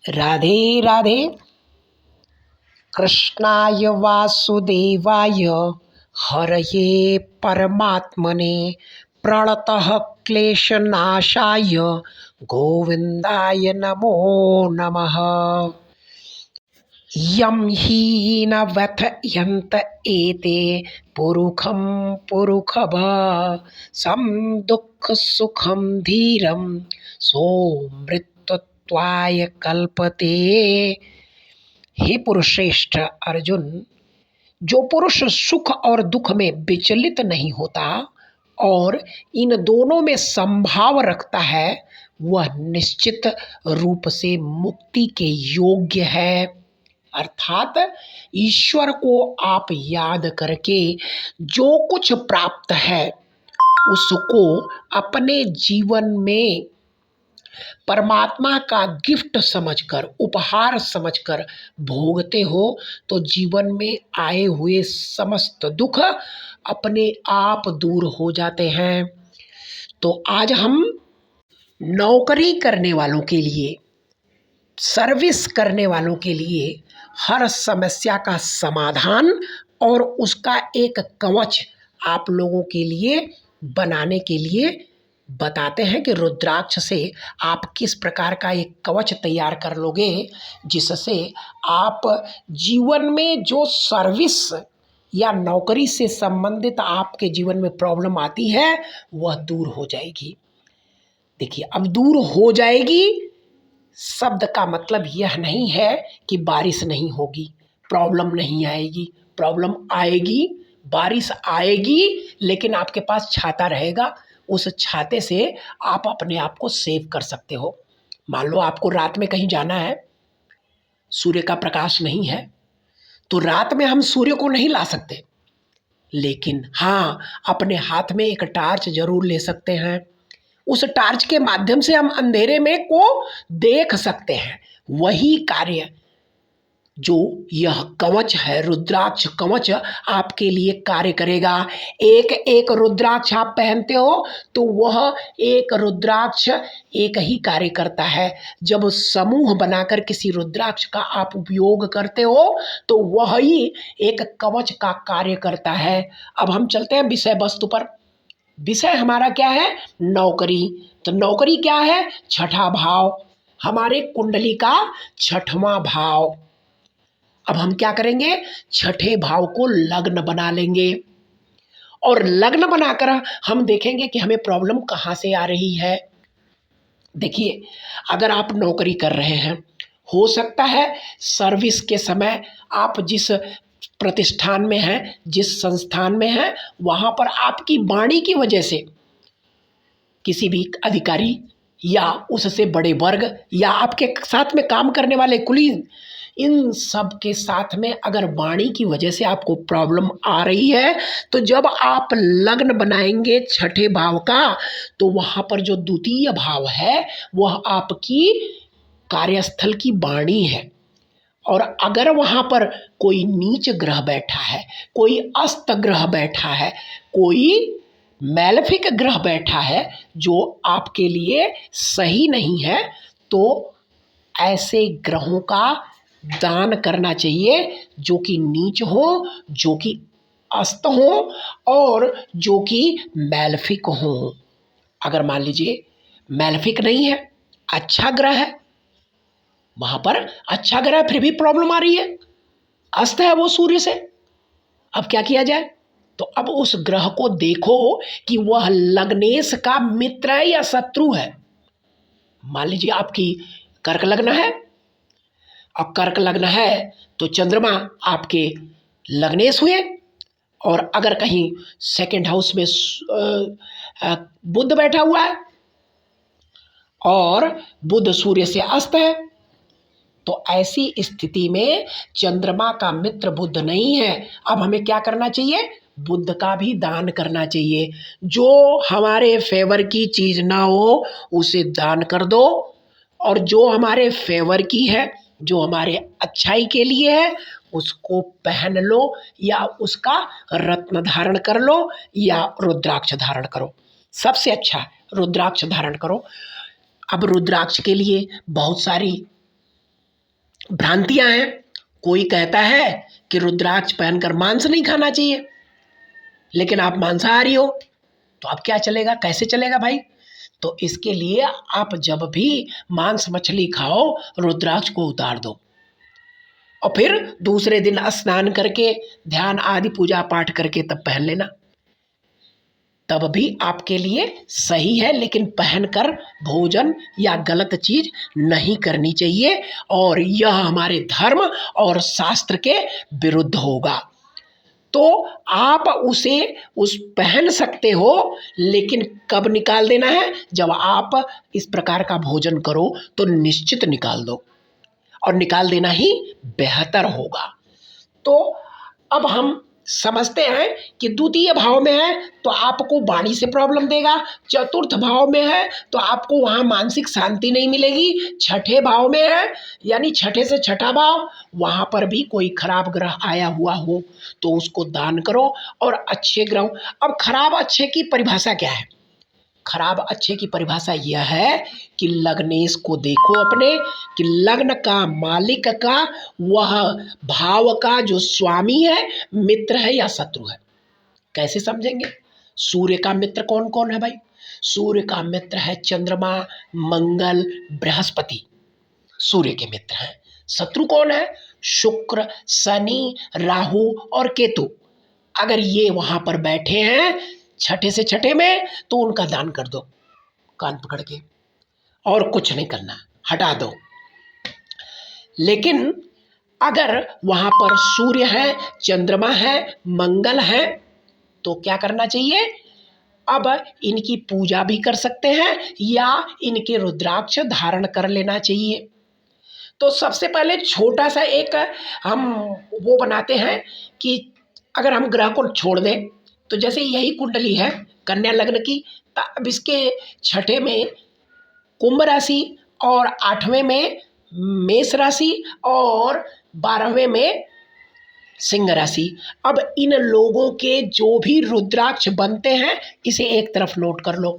राधे राधे। कृष्णाय वासुदेवाय हरये परमात्मने प्रणतः क्लेशनाशाय गोविन्दाय नमो नमः। यं हि न व्यथयन्त एते पुरुखं पुरुखभः सं दुःखसुखं धीरं सोऽमृतत्वाय कल्पते। हे पुरुषश्रेष्ठ अर्जुन, जो पुरुष सुख और दुख में विचलित नहीं होता और इन दोनों में संभाव रखता है, वह निश्चित रूप से मुक्ति के योग्य है। अर्थात ईश्वर को आप याद करके जो कुछ प्राप्त है उसको अपने जीवन में परमात्मा का गिफ्ट समझकर, उपहार समझकर भोगते हो तो जीवन में आए हुए समस्त दुख अपने आप दूर हो जाते हैं। तो आज हम नौकरी करने वालों के लिए, सर्विस करने वालों के लिए हर समस्या का समाधान और उसका एक कवच आप लोगों के लिए बनाने के लिए बताते हैं कि रुद्राक्ष से आप किस प्रकार का एक कवच तैयार कर लोगे जिससे आप जीवन में जो सर्विस या नौकरी से संबंधित आपके जीवन में प्रॉब्लम आती है वह दूर हो जाएगी। देखिए, अब दूर हो जाएगी शब्द का मतलब यह नहीं है कि बारिश नहीं होगी, प्रॉब्लम नहीं आएगी। प्रॉब्लम आएगी, बारिश आएगी, लेकिन आपके पास छाता रहेगा। उस छाते से आप अपने आप को सेव कर सकते हो। मान लो आपको रात में कहीं जाना है, सूर्य का प्रकाश नहीं है, तो रात में हम सूर्य को नहीं ला सकते, लेकिन हाँ, अपने हाथ में एक टार्च जरूर ले सकते हैं। उस टार्च के माध्यम से हम अंधेरे में को देख सकते हैं। वही कार्य जो यह कवच है, रुद्राक्ष कवच, आपके लिए कार्य करेगा। एक एक रुद्राक्ष आप पहनते हो तो वह एक रुद्राक्ष एक ही कार्य करता है। जब समूह बनाकर किसी रुद्राक्ष का आप उपयोग करते हो तो वह ही एक कवच का कार्य करता है। अब हम चलते हैं विषय वस्तु पर। विषय हमारा क्या है? नौकरी। तो नौकरी क्या है? छठा भाव, हमारे कुंडली का छठवां भाव। अब हम क्या करेंगे? छठे भाव को लग्न बना लेंगे और लग्न बनाकर हम देखेंगे कि हमें प्रॉब्लम कहाँ से आ रही है। देखिए, अगर आप नौकरी कर रहे हैं, हो सकता है सर्विस के समय आप जिस प्रतिष्ठान में हैं, जिस संस्थान में हैं, वहाँ पर आपकी वाणी की वजह से किसी भी अधिकारी या उससे बड़े वर्ग या आपके साथ में काम करने वाले कुलीन, इन सब के साथ में अगर वाणी की वजह से आपको प्रॉब्लम आ रही है तो जब आप लग्न बनाएंगे छठे भाव का तो वहाँ पर जो द्वितीय भाव है वह आपकी कार्यस्थल की वाणी है। और अगर वहाँ पर कोई नीच ग्रह बैठा है, कोई अस्त ग्रह बैठा है, कोई मैलेफिक ग्रह बैठा है जो आपके लिए सही नहीं है, तो ऐसे ग्रहों का दान करना चाहिए जो कि नीच हो, जो कि अस्त हो और जो कि मैलेफिक हो। अगर मान लीजिए मैलेफिक नहीं है, अच्छा ग्रह है, वहाँ पर अच्छा ग्रह फिर भी प्रॉब्लम आ रही है, अस्त है वो सूर्य से, अब क्या किया जाए? तो अब उस ग्रह को देखो कि वह लग्नेश का मित्र है या शत्रु है। मान लीजिए आपकी कर्क लग्न है, और कर्क लग्न है तो चंद्रमा आपके लग्नेश हुए, और अगर कहीं सेकंड हाउस में बुध बैठा हुआ है और बुध सूर्य से अस्त है, तो ऐसी स्थिति में चंद्रमा का मित्र बुध नहीं है। अब हमें क्या करना चाहिए? बुध का भी दान करना चाहिए। जो हमारे फेवर की चीज ना हो उसे दान कर दो, और जो हमारे फेवर की है, जो हमारे अच्छाई के लिए है, उसको पहन लो या उसका रत्न धारण कर लो या रुद्राक्ष धारण करो। सबसे अच्छा रुद्राक्ष धारण करो। अब रुद्राक्ष के लिए बहुत सारी भ्रांतियां हैं। कोई कहता है कि रुद्राक्ष पहनकर मांस नहीं खाना चाहिए, लेकिन आप मांसाहारी हो, तो अब क्या चलेगा, कैसे चलेगा भाई? तो इसके लिए आप जब भी मांस मछली खाओ, रुद्राक्ष को उतार दो और फिर दूसरे दिन स्नान करके ध्यान आदि पूजा पाठ करके तब पहन लेना, तब भी आपके लिए सही है। लेकिन पहनकर भोजन या गलत चीज नहीं करनी चाहिए, और यह हमारे धर्म और शास्त्र के विरुद्ध होगा। तो आप उसे पहन सकते हो, लेकिन कब निकाल देना है? जब आप इस प्रकार का भोजन करो तो निश्चित निकाल दो, और निकाल देना ही बेहतर होगा। तो अब हम समझते हैं कि द्वितीय भाव में है तो आपको वाणी से प्रॉब्लम देगा, चतुर्थ भाव में है तो आपको वहाँ मानसिक शांति नहीं मिलेगी, छठे भाव में है यानी छठे से छठा भाव, वहाँ पर भी कोई खराब ग्रह आया हुआ हो तो उसको दान करो। और अच्छे ग्रह, अब खराब अच्छे की परिभाषा क्या है? खराब अच्छे की परिभाषा यह है कि लग्नेश को देखो अपने, कि लग्न का मालिक का, वह भाव का जो स्वामी है, मित्र है या शत्रु है। कैसे समझेंगे? सूर्य का मित्र कौन कौन है भाई? सूर्य का मित्र है चंद्रमा, मंगल, बृहस्पति, सूर्य के मित्र हैं। शत्रु कौन है? शुक्र, शनि, राहु और केतु। अगर ये वहां पर बैठे हैं छठे से छठे में, तो उनका दान कर दो कान पकड़ के, और कुछ नहीं करना, हटा दो। लेकिन अगर वहां पर सूर्य है, चंद्रमा है, मंगल है, तो क्या करना चाहिए? अब इनकी पूजा भी कर सकते हैं या इनके रुद्राक्ष धारण कर लेना चाहिए। तो सबसे पहले छोटा सा एक हम वो बनाते हैं कि अगर हम ग्रह को छोड़ दें, तो जैसे यही कुंडली है कन्या लग्न की, अब इसके छठे में कुंभ राशि और आठवें में मेष राशि और 12वें में सिंह राशि। अब इन लोगों के जो भी रुद्राक्ष बनते हैं, इसे एक तरफ नोट कर लो।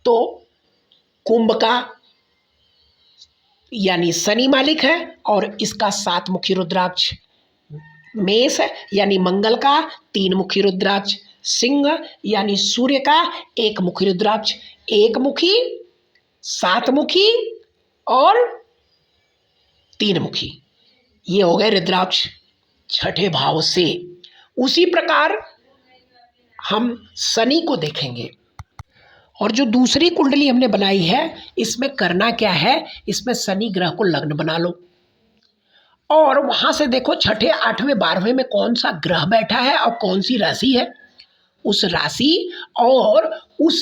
तो कुंभ का यानी शनि मालिक है और इसका 7 मुखी रुद्राक्ष, मेष यानी मंगल का 3 मुखी रुद्राक्ष, सिंह यानी सूर्य का 1 मुखी रुद्राक्ष, 1 मुखी, 7 मुखी और 3 मुखी, ये हो गए रुद्राक्ष छठे भाव से। उसी प्रकार हम शनि को देखेंगे, और जो दूसरी कुंडली हमने बनाई है इसमें करना क्या है? इसमें शनि ग्रह को लग्न बना लो और वहां से देखो छठे, आठवें, 12वें में कौन सा ग्रह बैठा है और कौन सी राशि है। उस राशि और उस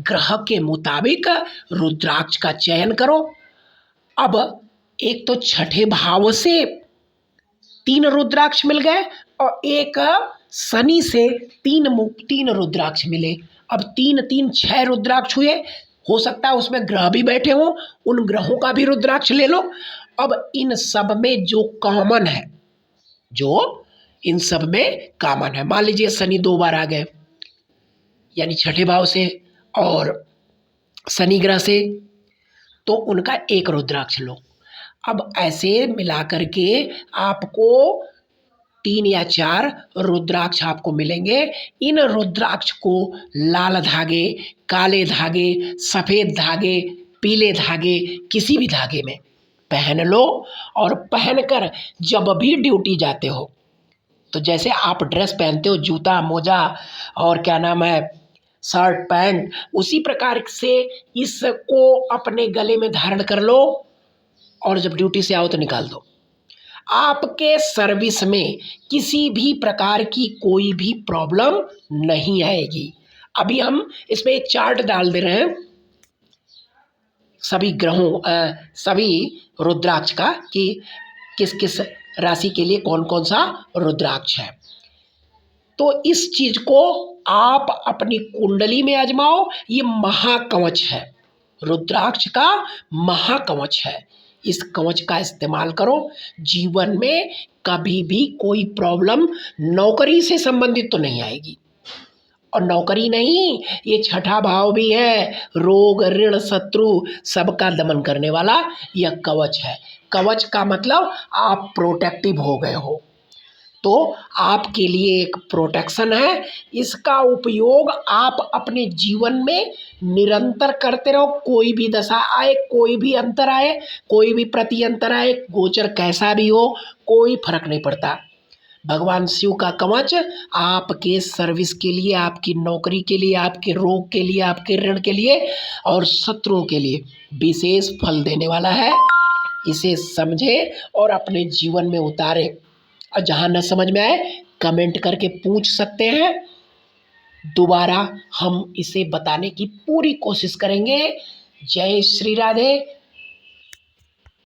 ग्रह के मुताबिक रुद्राक्ष का चयन करो। अब एक तो छठे भाव से 3 रुद्राक्ष मिल गए और एक शनि से 3 रुद्राक्ष मिले। अब 3 3 6 रुद्राक्ष हुए। हो सकता है उसमें ग्रह भी बैठे हों, उन ग्रहों का भी रुद्राक्ष ले लो। अब इन सब में जो कॉमन है, जो इन सब में कॉमन है, मान लीजिए शनि 2 बार आ गए यानी छठे भाव से और शनि ग्रह से, तो उनका 1 रुद्राक्ष लो। अब ऐसे मिला करके आपको 3 या 4 रुद्राक्ष आपको मिलेंगे। इन रुद्राक्ष को लाल धागे, काले धागे, सफ़ेद धागे, पीले धागे, किसी भी धागे में पहन लो। और पहनकर जब भी ड्यूटी जाते हो, तो जैसे आप ड्रेस पहनते हो, जूता, मोजा और क्या नाम है, शर्ट, पैंट, उसी प्रकार से इसको अपने गले में धारण कर लो और जब ड्यूटी से आओ तो निकाल दो। आपके सर्विस में किसी भी प्रकार की कोई भी प्रॉब्लम नहीं आएगी। अभी हम इसमें एक चार्ट डाल दे रहे हैं सभी ग्रहों, सभी रुद्राक्ष का, कि किस किस राशि के लिए कौन कौन सा रुद्राक्ष है। तो इस चीज को आप अपनी कुंडली में आजमाओ। ये महाकवच है, रुद्राक्ष का महाकवच है। इस कवच का इस्तेमाल करो। जीवन में कभी भी कोई प्रॉब्लम नौकरी से संबंधित तो नहीं आएगी, और नौकरी नहीं, ये छठा भाव भी है, रोग ऋण शत्रु सबका दमन करने वाला यह कवच है। कवच का मतलब आप प्रोटेक्टिव हो गए हो, तो आपके लिए एक प्रोटेक्शन है। इसका उपयोग आप अपने जीवन में निरंतर करते रहो। कोई भी दशा आए, कोई भी अंतर आए, कोई भी प्रतिअंतर आए, गोचर कैसा भी हो, कोई फर्क नहीं पड़ता। भगवान शिव का कवच आपके सर्विस के लिए, आपकी नौकरी के लिए, आपके रोग के लिए, आपके ऋण के लिए और शत्रुओं के लिए विशेष फल देने वाला है। इसे समझे और अपने जीवन में उतारे। और जहाँ न समझ में आए कमेंट करके पूछ सकते हैं, दोबारा हम इसे बताने की पूरी कोशिश करेंगे। जय श्री राधे।